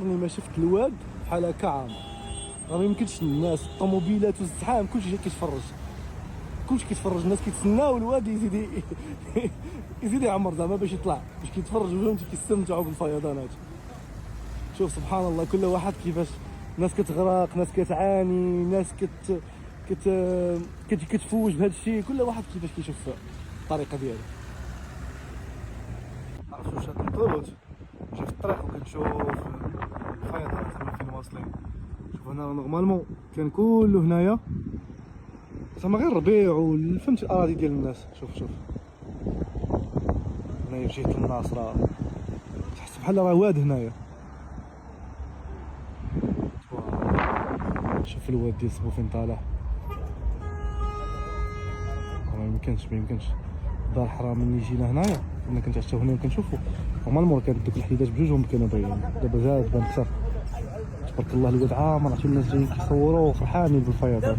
ما شفت الواد بحال هكا عامر، راه ما يمكنش. الناس الطوموبيلات والزحام كلشي جاي كيتفرج، كلشي كيتفرج، الناس كيتسناو الواد يزيد يزيد يعمر زعما باش يطلع، باش كيتفرجوا فهمتي، كيستمتعوا بالفيضانات. شوف سبحان الله، كل واحد كيفاش، ناس كتغرق، ناس كتعاني، ناس كتفوج بهذا الشيء، كل واحد كيفاش كيشوف الطريقه ديالو. عرفت واش هاد الطروط ماشي في الطريق وكتشوف الفيضانات زعما فين واصلين. شوف هنا نورمالمون كان كله هنايا زعما غير الربيع فهمتي الاراضي ديال الناس. شوف هنايا في جهه الناصره تحس بحال راه واد هنايا. شوف الواد ديال سبو فين طالع، ما يمكنش دار حرام ملي جينا هنايا كنا كنتعشاو هنا وكنشوفو نورمالمون كانت دوك الحديدات بجوجهم كانوا باينين، دابا زاد بان اكثر. تبارك الله الواد عامر، عرفتي الناس جايين كيصوروا وفرحانين بالفيضان.